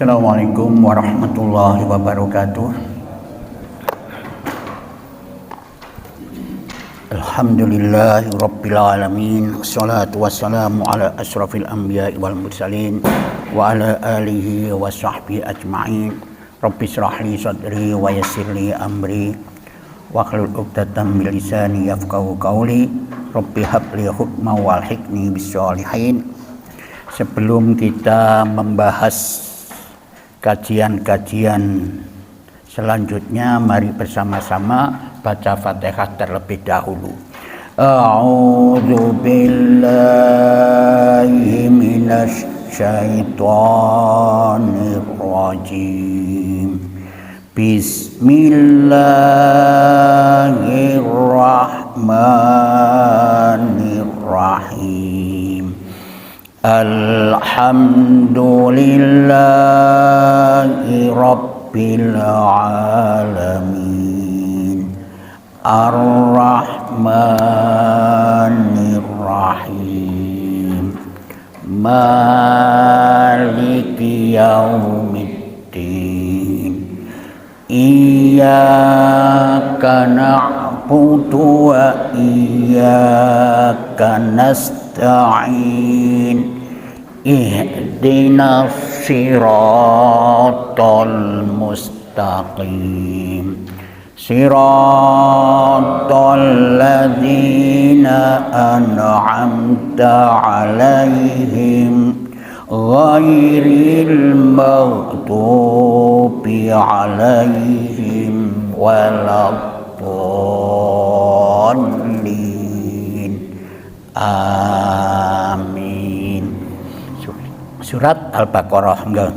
Assalamualaikum warahmatullahi wabarakatuh. Alhamdulillahi rabbil alamin. Wassalatu wassalamu ala asrafil anbiya'i wal mursalin wa ala alihi wa sahbihi ajma'in. Rabbi shrah li sadri wa yassir li amri wahlul 'uqdatam min lisani yafqahu qawli. Rabbi habli hukman walhiqni bish-shalihin. Sebelum kita membahas kajian-kajian selanjutnya, mari bersama-sama baca Fatihah terlebih dahulu. A'udzu billahi minasy syaithanir rajim. Bismillahirrahmanirrahim. Alhamdulillahi rabbil alamin. Ar-Rahmanir Rahim. Maliki yaumiddin. Iyyaka na'budu wa iyyaka nasta'in. Ihdinas siratal mustaqim. Siratal ladzina an'amta 'alaihim ghairil maghdubi 'alaihim waladdallin. Amin. Surat Al-Baqarah. Enggak.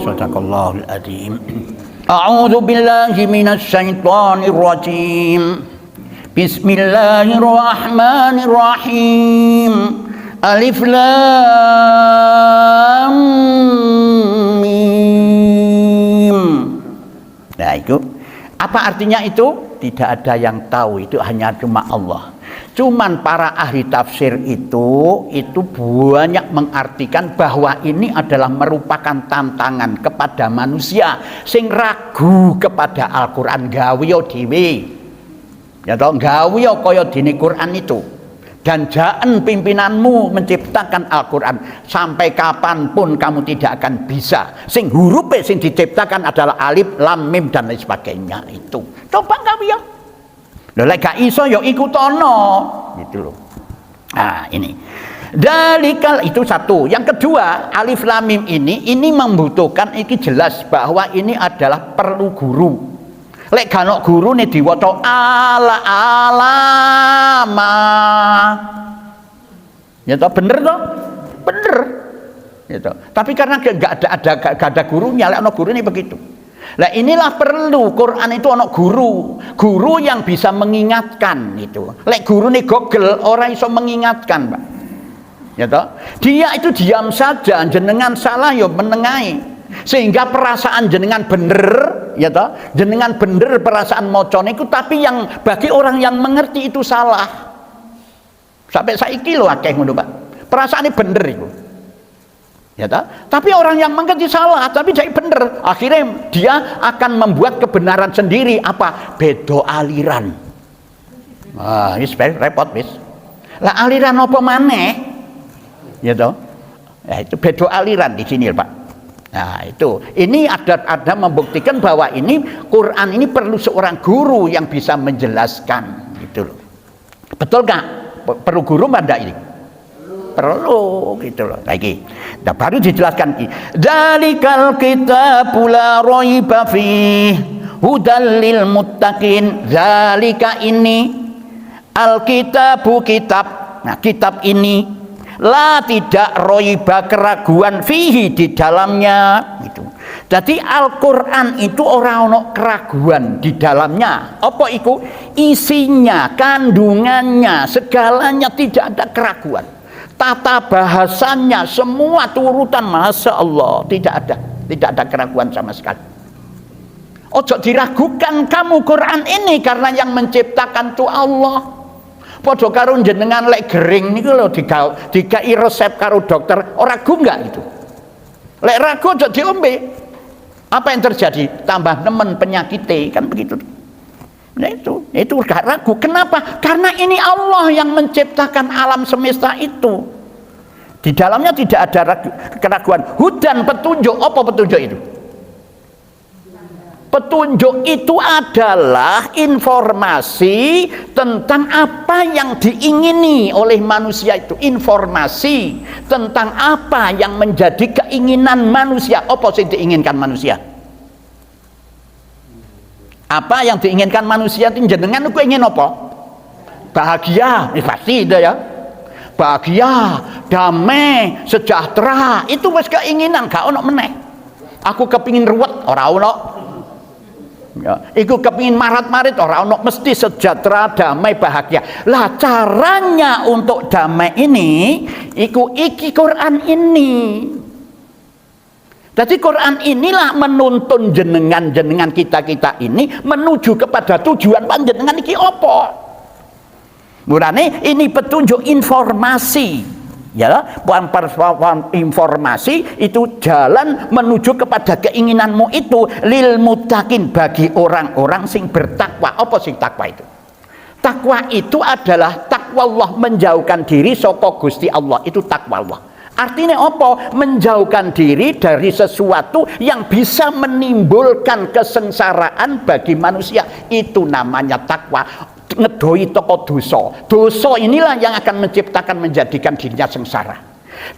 Sadaqallahul adzim. A'udzu billahi minasy syaithanir rajim. Bismillahirrahmanirrahim. Alif lam mim. Nah, itu apa artinya itu? Tidak ada yang tahu, itu hanya cuma Allah. Cuman para ahli tafsir itu banyak mengartikan bahwa ini adalah merupakan tantangan kepada manusia sing ragu kepada Al-Qur'an, gawiyo dhewe. Ya toh, gawiyo kaya dene Qur'an itu. Dan jangan pimpinanmu menciptakan Al-Qur'an, sampai kapanpun kamu tidak akan bisa. Sing hurufe sing diciptakan adalah alif, lam, mim dan lain sebagainya itu. Coba gawiyo. Lha lek gak iso ya ikutono gitu loh. Nah, ini. Dalikal itu satu. Yang kedua, alif lam mim ini membutuhkan, iki jelas bahwa ini adalah perlu guru. Lek gak ono gurune diwaca alama. Ya toh, bener toh? Bener. Gitu. Tapi karena gak ada gurunya, lek ono gurune begitu. Nah inilah perlu Quran itu ana guru yang bisa mengingatkan itu. Lek guru nih gogel orang iso mengingatkan, Pak. Ya toh? Dia itu diam saja, jenengan salah ya menengahi. Sehingga perasaan jenengan bener, ya toh? Jenengan bener perasaan mocone itu, tapi yang bagi orang yang mengerti itu salah. Sampai saiki lho akeh ngono, Pak. Perasaane bener itu. Ya toh? Tapi orang yang mengerti salah, tapi jadi bener. Akhirnya dia akan membuat kebenaran sendiri, apa? Bedo aliran. Wah, ini repot, bis. Lah aliran apa maneh? Ya toh? Ya, itu bedo aliran di sini, Pak. Nah, itu. Ini ada membuktikan bahwa ini Quran ini perlu seorang guru yang bisa menjelaskan, gitu loh. Betul nggak? Perlu guru mana ini? Perlu, gitu loh. Lagi. Nah, baru dijelaskan ini. Dzalikal kitabu la raiba fih hudal lil muttaqin. Dzalika ini alkitabu kitab. Nah, kitab ini la tidak raiba keraguan fihi di dalamnya gitu. Jadi Al-Qur'an itu ora ono keraguan di dalamnya. Apa itu? Isinya, kandungannya, segalanya tidak ada keraguan. Tata bahasanya semua turutan, masya Allah, tidak ada keraguan sama sekali. Ojo diragukan kamu Quran ini karena yang menciptakan itu Allah. Padha karo jenengan lek gering niku lho dikai resep karo dokter, ora ragu enggak itu. Lek ragu ojo diombe. Apa yang terjadi? Tambah nemen penyakite, kan begitu. Nah itu gak ragu. Kenapa? Karena ini Allah yang menciptakan alam semesta itu. Di dalamnya tidak ada keraguan. Hudan, petunjuk. Apa petunjuk itu? Petunjuk itu adalah informasi tentang apa yang diingini oleh manusia itu. Informasi tentang apa yang menjadi keinginan manusia. Apa sih diinginkan manusia? Apa yang diinginkan manusia itu jenengan itu ingin apa? Bahagia, pasti itu ya. Bahagia, damai, sejahtera, itu wis keinginan, gak ono meneh. Aku kepingin ruwet, ora ono. Ya, iku kepingin marat-marit, ora ono, mesti sejahtera, damai, bahagia. Lah caranya untuk damai ini, iki Quran ini. Jadi Quran inilah menuntun jenengan kita ini menuju kepada tujuan panjenengan iki apa? Mulane ini petunjuk informasi, ya, informasi itu jalan menuju kepada keinginanmu itu lil muttaqin, bagi orang-orang sing bertakwa. Apa sing takwa itu? Takwa itu adalah takwa Allah, menjauhkan diri saka Gusti Allah, itu takwa Allah. Artinya apa? Menjauhkan diri dari sesuatu yang bisa menimbulkan kesengsaraan bagi manusia. Itu namanya takwa. Ngedoi toko dosa. Dosa inilah yang akan menciptakan, menjadikan dirinya sengsara.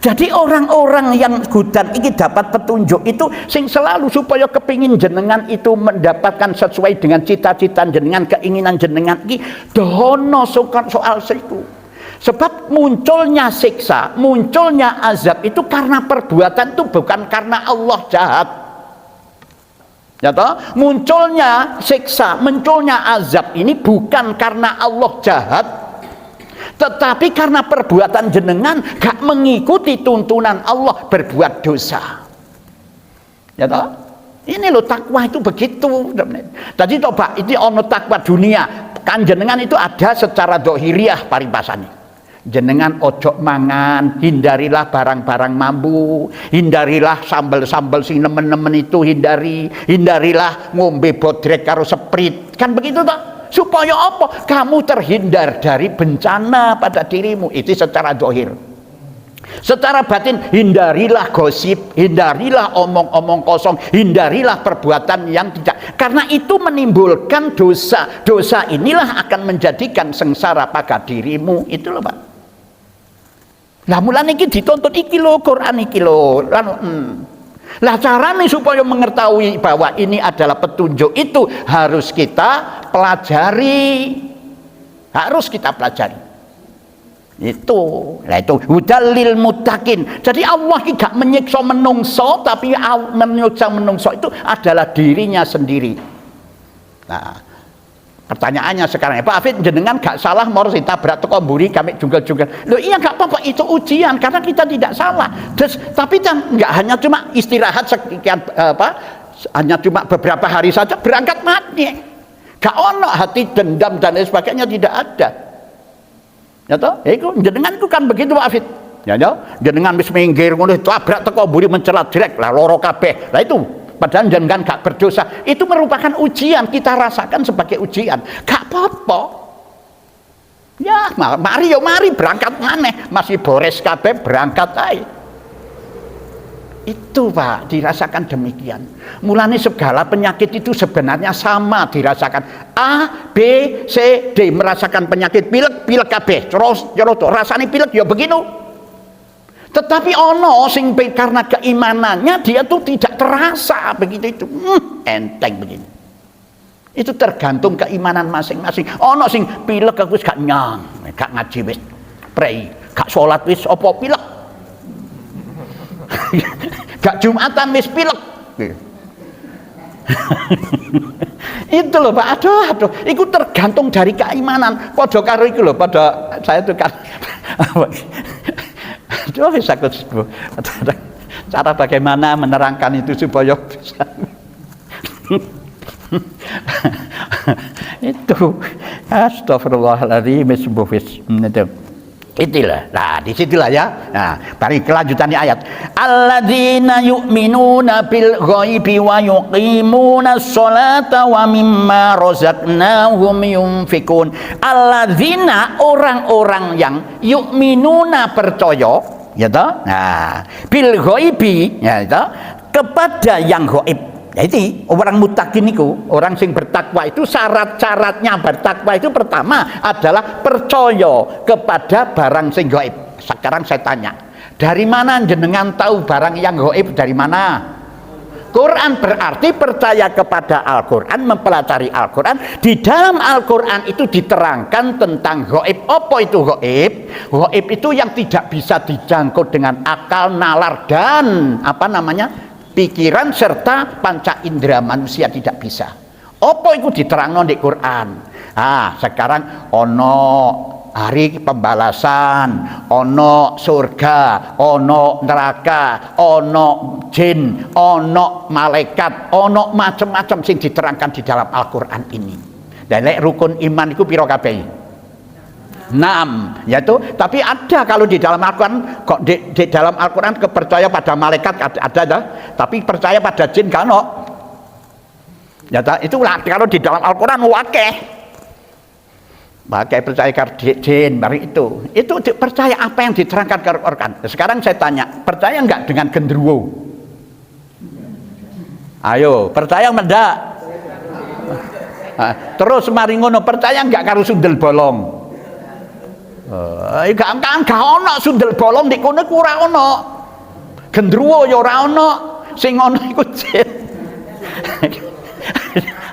Jadi orang-orang yang hudan ini dapat petunjuk itu sing selalu supaya kepingin jenengan itu mendapatkan sesuai dengan cita-cita jenengan, keinginan jenengan ini dono soal situ. Sebab munculnya siksa, munculnya azab itu karena perbuatan itu, bukan karena Allah jahat. Ya toh? Munculnya siksa, munculnya azab ini bukan karena Allah jahat, tetapi karena perbuatan jenengan gak mengikuti tuntunan Allah, berbuat dosa. Ya toh? Ini loh takwa itu begitu. Jadi coba ini ono takwa dunia, kan jenengan itu ada secara dohiriah paribasane. Jenengan ojo mangan, hindarilah barang-barang mambu, hindarilah sambal-sambal sing nemen-nemen itu, hindarilah ngombe bodrek karo seprit, kan begitu toh? Supaya apa? Kamu terhindar dari bencana pada dirimu. Itu secara zahir. Secara batin, hindarilah gosip, hindarilah omong-omong kosong, hindarilah perbuatan yang tidak, karena itu menimbulkan dosa. Dosa inilah akan menjadikan sengsara pada dirimu. Itu loh Pak. Lah mulane iki dituntut iki lho Quran iki lho. Lah carane supaya mengetahui bahwa ini adalah petunjuk itu harus kita pelajari. Harus kita pelajari. Itu. Nah itu hudalil muttaqin. Jadi Allah tidak menyiksa menungso, tapi menyiksa menungso itu adalah dirinya sendiri. Nah, pertanyaannya sekarang, Pak Afid jenengan gak salah mau ditabrak teko mburi kami juga. Loh iya gak apa-apa, itu ujian karena kita tidak salah. Tapi kan nggak hanya cuma istirahat sekian hanya cuma beberapa hari saja berangkat mati. Gak ono hati dendam dan lain sebagainya, tidak ada. Ya toh, itu jenengan itu kan begitu Pak Afid. Ya toh, jenengan wis minggir ngono tabrak teko mburi mencelat direk lah loro kabeh. Lah itu padahal jenengan gak berdosa, itu merupakan ujian, kita rasakan sebagai ujian. Gak apa-apa. Ya, mari berangkat maneh, masih bores kabeh berangkat ae. Itu Pak, dirasakan demikian. Mulane segala penyakit itu sebenarnya sama dirasakan. A, B, C, D merasakan penyakit pilek kabeh. Terus rasane pilek ya begitu. Tetapi ono sing karena keimanannya dia tuh tidak terasa begitu itu. Enteng begini. Itu tergantung keimanan masing-masing. Ono sing pilek aku gak nyang, gak ngaji wis prei, gak salat wis apa pilek. Gak Jumatan wis pilek. Itu loh Pak, aduh, itu tergantung dari keimanan. Padha karo iku lho, pada saya tuh kan aduh bisa cara bagaimana menerangkan itu supaya bisa itu astagfirullahaladzim itu. Itulah. Nah, disitulah ya. Nah, bari kelanjutannya ayat. Alladzina yu'minuna bil ghaibi wa yuqimuna sholata wa mimma razaqnahum yunfikun. Alladzina orang-orang yang yu'minuna percaya, ya toh? Nah, bil ghaibi, ya toh? Kepada yang gaib. Jadi orang muttaqin itu, orang sing bertakwa itu syarat-syaratnya bertakwa itu pertama adalah percaya kepada barang sing gaib. Sekarang saya tanya, dari mana jenengan tahu barang yang gaib dari mana? Quran berarti percaya kepada Al-Quran, mempelajari Al-Quran. Di dalam Al-Quran itu diterangkan tentang gaib. Apa itu gaib? Gaib itu yang tidak bisa dijangkau dengan akal, nalar dan pikiran serta panca indera manusia tidak bisa. Apa itu diterangno di Quran? Sekarang ono hari pembalasan, ono surga, ono neraka, ono jin, ono malaikat, ono macam-macam sing diterangkan di dalam Al-Quran ini. Dan rukun iman itu piro kabeh? 6, yaitu tapi ada kalau di dalam Al-Quran kok di dalam Al-Quran kepercaya pada malaikat ada tapi percaya pada jin kan ya itulah kalau di dalam Al-Quran pakai percaya pada jin baru itu percaya apa yang diterangkan ke Al-Quran. Sekarang saya tanya, percaya enggak dengan genderuwo? Ayo, percaya enggak? Terus mari ngono, percaya enggak karo sundel bolong? Gak ono sundel bolong di kono ora ono. Gendruwo ya ora ono. Sing ono iku jin.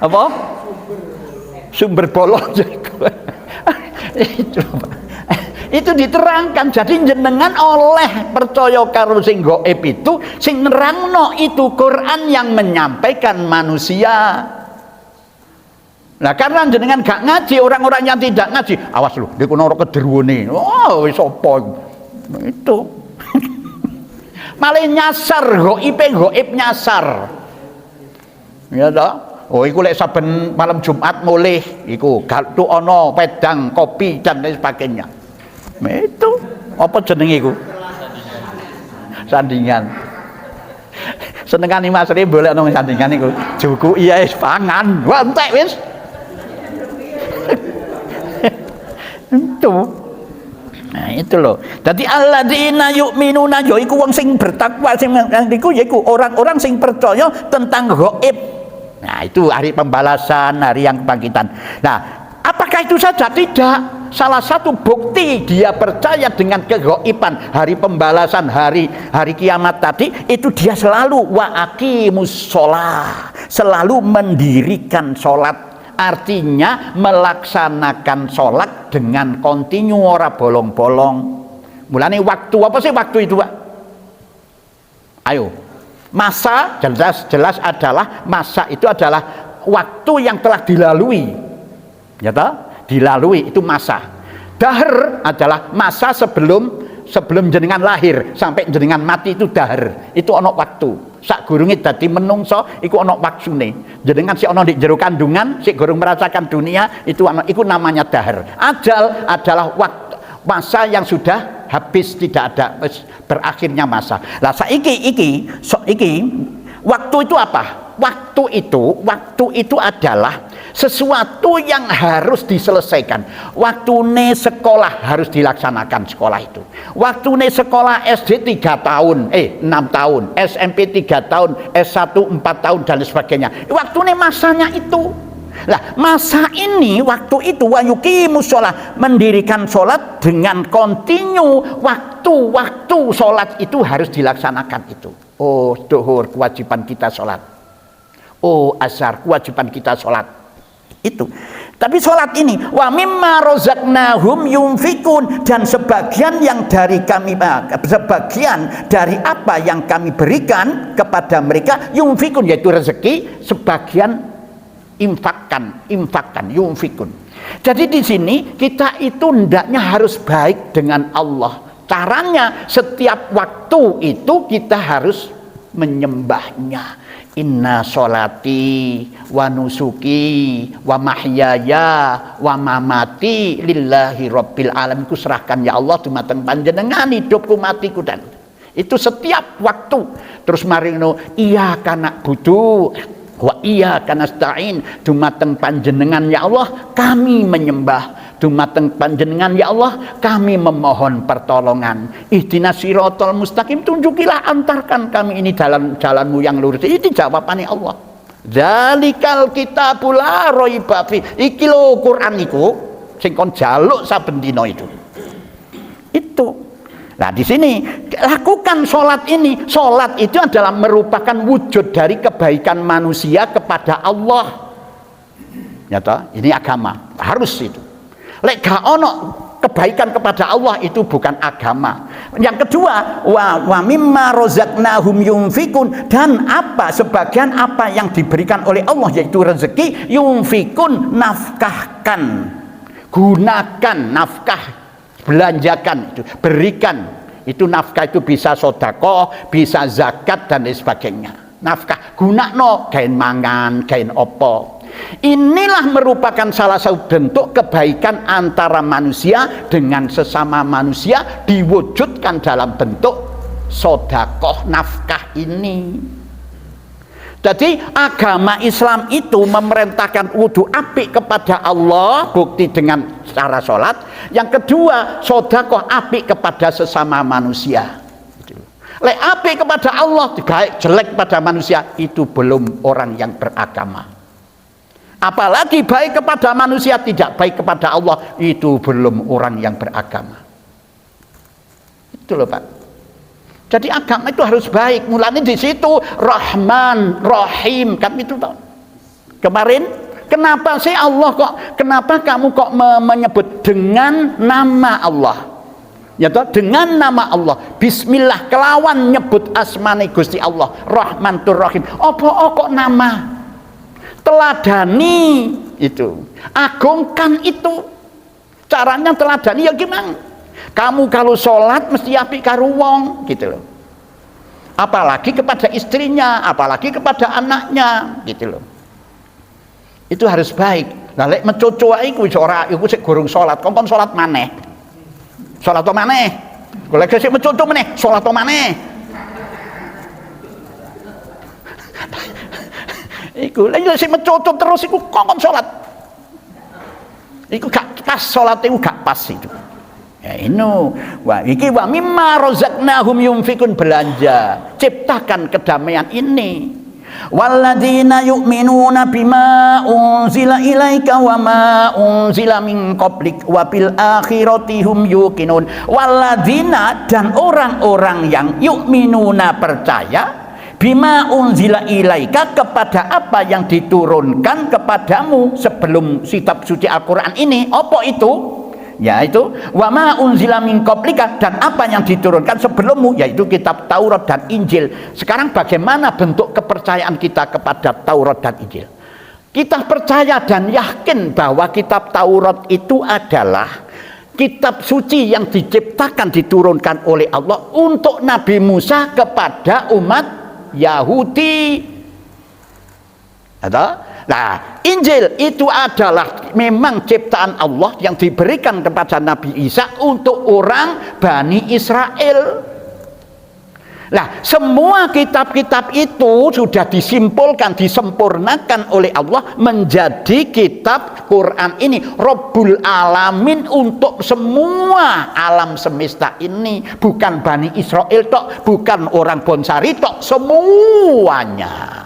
Apa? Sumber bolong itu diterangkan. Jadi jenengan oleh percaya karo sing gaib itu, sing nerangno itu Quran yang menyampaikan manusia. Nah karena jenengan gak ngaji, orang-orang yang tidak ngaji, awas lu, di kono ora kederuwone. Oh, wis apa itu. Malah nyasar gaib nyasar. Ya toh? Oh iku lek saben malam Jumat mulih iku galtu ana wedang, kopi dan lain sebagainya. Itu apa jenenge iku? Sandingan. Senengane Mas Ri boleh nang sandingan iku. Juku iya wis pangan. Wah entek wis. Itu. Nah itu loh. Jadi alladzina yu'minuna yaiku wong sing bertakwa sing niku yaiku orang-orang sing percaya tentang gaib. Nah itu hari pembalasan, hari yang kebangkitan. Nah apakah itu saja? Tidak. Salah satu bukti dia percaya dengan kegaiban, hari pembalasan, hari kiamat tadi, itu dia selalu wa aqimus sholah, selalu mendirikan sholat. Artinya melaksanakan sholat dengan kontinu ora bolong-bolong. Mulane waktu apa sih waktu itu, Pak? Ayo. Masa jelas adalah masa itu adalah waktu yang telah dilalui. Ya toh? Dilalui itu masa. Dahar adalah masa sebelum jenengan lahir sampai jenengan mati, itu dahar. Itu ana waktu. Sak gurunge dadi menungso iku ana waktune. Jenengan sik ana di jero kandungan, sik gurung merasakan dunia, itu namanya dahar. Ajal adalah waktu, masa yang sudah habis, tidak ada, berakhirnya masa. Lah saiki iki waktu itu apa? Waktu itu adalah sesuatu yang harus diselesaikan. Waktune sekolah harus dilaksanakan sekolah itu. Waktune sekolah SD 3 tahun, 6 tahun, SMP 3 tahun, S1 4 tahun dan sebagainya. Waktune masanya itu. Lah masa ini, waktu itu, wa yuqimus sholat, mendirikan sholat dengan kontinu, waktu sholat itu harus dilaksanakan itu. Oh duhur, kewajiban kita sholat. Oh asar, kewajiban kita sholat. Itu. Tapi sholat ini, wa mimma rozaqnahum yunfikun, dan sebagian dari apa yang kami berikan kepada mereka, yunfikun, yaitu rezeki, sebagian infakkan, yunfikun. Jadi di sini kita itu hendaknya harus baik dengan Allah. Caranya setiap waktu itu kita harus menyembahnya. Inna sholati wa nusuki wa mahyaya wa mamati lillahi rabbil alamin. Ku serahkan ya Allah dumateng panjenengan hidupku matiku, dan itu setiap waktu. Terus marino iya kana budu wa iya kana stain, dumateng panjenengan ya Allah kami menyembah, dumateng panjenengan ya Allah kami memohon pertolongan. Ihdinas siratal mustaqim, tunjukilah, antarkan kami ini jalanmu yang lurus. Ini jawabannya Allah. Dzalikal kitabul la raiba fi. Iki lho Quran iku sing kon jaluk saben dina itu. Itu. Nah di sini lakukan sholat ini. Sholat itu adalah merupakan wujud dari kebaikan manusia kepada Allah. Ya toh? Ini agama, harus itu. Lek gak ono kebaikan kepada Allah, itu bukan agama. Yang kedua, wa mimma rozaqnahum yunfikun, dan sebagian apa yang diberikan oleh Allah yaitu rezeki, yunfikun, nafkahkan, gunakan, nafkah, belanjakan, itu berikan. Itu nafkah itu bisa sedekah, bisa zakat dan lain sebagainya. Nafkah gunakno gaen mangan, gaen opo. Inilah merupakan salah satu bentuk kebaikan antara manusia dengan sesama manusia, diwujudkan dalam bentuk sedekah, nafkah ini. Jadi agama Islam itu memerintahkan wudu apik kepada Allah, bukti dengan cara sholat. Yang kedua, sedekah apik kepada sesama manusia. Lek apik kepada Allah, jelek kepada manusia, itu belum orang yang beragama. Apalagi baik kepada manusia, tidak baik kepada Allah, itu belum orang yang beragama. Itu loh Pak. Jadi agama itu harus baik. Mulanya di situ Rahman, Rahim, kan itu toh. Kemarin kenapa sih Allah kenapa kamu kok menyebut dengan nama Allah? Ya toh, dengan nama Allah. Bismillah, kelawan nyebut asmane Gusti Allah, Rahman tur Rahim. Apa kok nama? Teladani itu. Agungkan itu. Caranya teladani ya gimana? Kamu kalau sholat mesti apik karo wong, gitu loh. Apalagi kepada istrinya, apalagi kepada anaknya, gitu loh. Itu harus baik. Lah lek mecoco ae kuwi ora iku sik gorong salat, kon salat maneh. Salat to maneh. Golek sik mecoco meneh, salat to maneh. Iku lek sik mecoco terus iku kon salat. Iku gak pas, salat iku gak pas itu. Ya iki wa mimma rozaqnahum yunfikun, belanja, ciptakan kedamaian ini. Walladzina yu'minuna bima unzila ilaika wa ma unzila min qablik wa bil akhirati hum yuqinun. Walladzina, dan orang-orang yang yu'minuna, percaya, bima unzila ilaika, kepada apa yang diturunkan kepadamu sebelum kitab suci Al-Quran ini. Apa itu? yaitu wa ma unzila min qablika, dan apa yang diturunkan sebelummu, yaitu kitab Taurat dan Injil. Sekarang bagaimana bentuk kepercayaan kita kepada Taurat dan Injil? Kita percaya dan yakin bahwa kitab Taurat itu adalah kitab suci yang diciptakan, diturunkan oleh Allah untuk Nabi Musa kepada umat Yahudi. Nah, Injil itu adalah memang ciptaan Allah yang diberikan kepada Nabi Isa untuk orang Bani Israel. Nah, semua kitab-kitab itu sudah disimpulkan, disempurnakan oleh Allah menjadi kitab Quran ini, Rabbul Alamin, untuk semua alam semesta ini, bukan Bani Israel tok, bukan orang Bonsari tok, semuanya.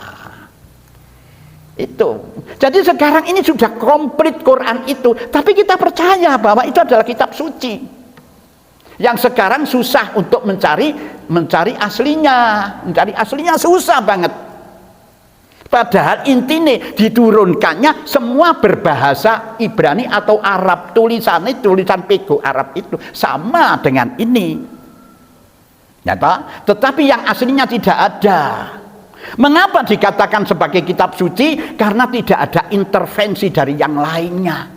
Itu. Jadi sekarang ini sudah komplit Quran itu, tapi kita percaya bahwa itu adalah kitab suci. Yang sekarang susah untuk mencari aslinya. Mencari aslinya susah banget. Padahal intinya diturunkannya semua berbahasa Ibrani atau Arab, tulisannya tulisan pego Arab itu sama dengan ini. Ya, tetapi yang aslinya tidak ada. Mengapa dikatakan sebagai kitab suci? Karena tidak ada intervensi dari yang lainnya.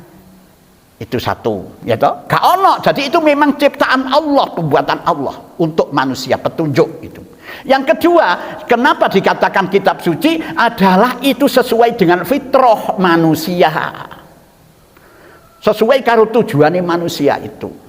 Itu satu, ya toh? Gak ono. Jadi itu memang ciptaan Allah, pembuatan Allah untuk manusia, petunjuk itu. Yang kedua, kenapa dikatakan kitab suci? Adalah itu sesuai dengan fitrah manusia. Sesuai karo tujuannya manusia itu.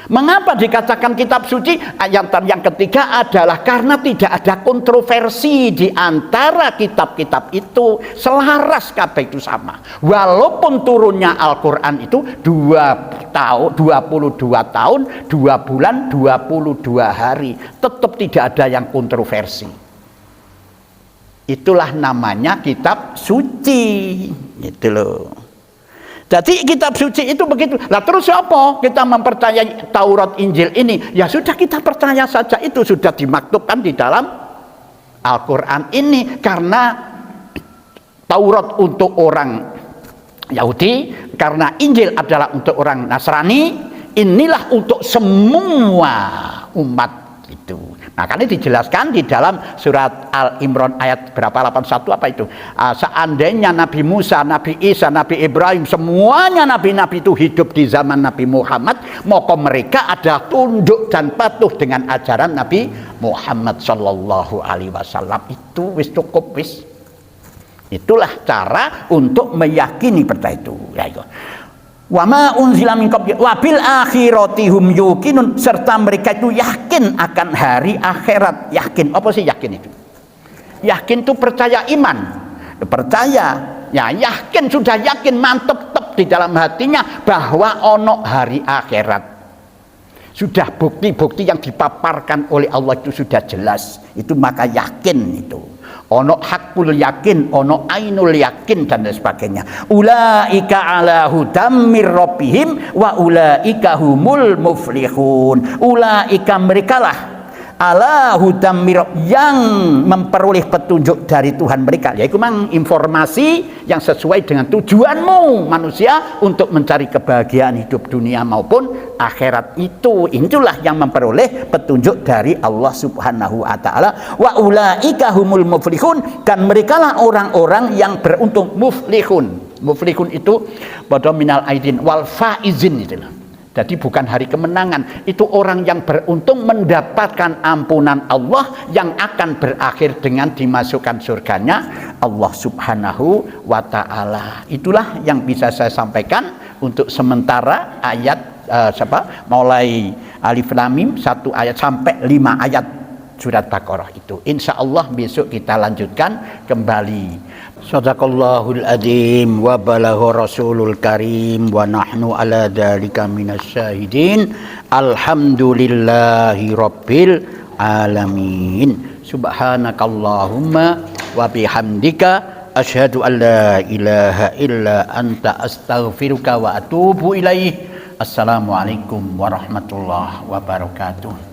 Mengapa dikatakan kitab suci? Yang ketiga adalah karena tidak ada kontroversi di antara kitab-kitab itu, selaras kabeh itu sama. Walaupun turunnya Al-Qur'an itu 22 tahun, 2 bulan, 22 hari, tetap tidak ada yang kontroversi. Itulah namanya kitab suci. Gitu loh. Jadi kitab suci itu begitu. Lah terus apa? Kita mempercayai Taurat Injil ini. Ya sudah, kita percaya saja, itu sudah dimaktubkan di dalam Al-Qur'an ini. Karena Taurat untuk orang Yahudi, karena Injil adalah untuk orang Nasrani, inilah untuk semua umat itu. Nah, kan ini dijelaskan di dalam surat Al-Imran ayat berapa, 81 apa itu. Seandainya Nabi Musa, Nabi Isa, Nabi Ibrahim, semuanya nabi-nabi itu hidup di zaman Nabi Muhammad, maka mereka adalah tunduk dan patuh dengan ajaran Nabi Muhammad sallallahu alaihi wasallam. Itu wis cukup wis. Itulah cara untuk meyakini percaya itu. Ya itu. Wa ma unzila min qabli wa bil akhirati hum yuqinun, serta mereka itu yakin akan hari akhirat. Yakin, apa sih yakin itu? Yakin itu percaya, iman. Percaya, ya yakin, sudah yakin, mantep tep di dalam hatinya bahwa ono hari akhirat. Sudah bukti-bukti yang dipaparkan oleh Allah itu sudah jelas. Itu maka yakin itu. Ono hakul yakin, ono ainul yakin, dan lain sebagainya. Ulaika ala hudam mir rabbihim wa ulaika humul muflihun. Ulaika merekalah ala hudam mir, yang memperoleh petunjuk dari Tuhan mereka, yaitu memang informasi yang sesuai dengan tujuanmu manusia untuk mencari kebahagiaan hidup dunia maupun akhirat itu. Itulah yang memperoleh petunjuk dari Allah Subhanahu wa taala. Wa ulaika humul muflihun, dan merekalah orang-orang yang beruntung. Muflihun itu pada minal aidin wal faizin itu. Jadi bukan hari kemenangan, itu orang yang beruntung mendapatkan ampunan Allah yang akan berakhir dengan dimasukkan surganya Allah Subhanahu wa ta'ala. Itulah yang bisa saya sampaikan untuk sementara ayat mulai Alif Lam Mim 1 ayat sampai 5 ayat surat Baqarah itu. Insya Allah besok kita lanjutkan kembali. Sadaqallahul adzim wa balagha rasulul karim wa nahnu ala dzalika minasyahidin. Alhamdulillahi rabbil alamin. Subhanakallahumma wa bihamdika asyhadu an la ilaha illa anta astaghfiruka wa atubu ilaih. Assalamualaikum warahmatullahi wabarakatuh.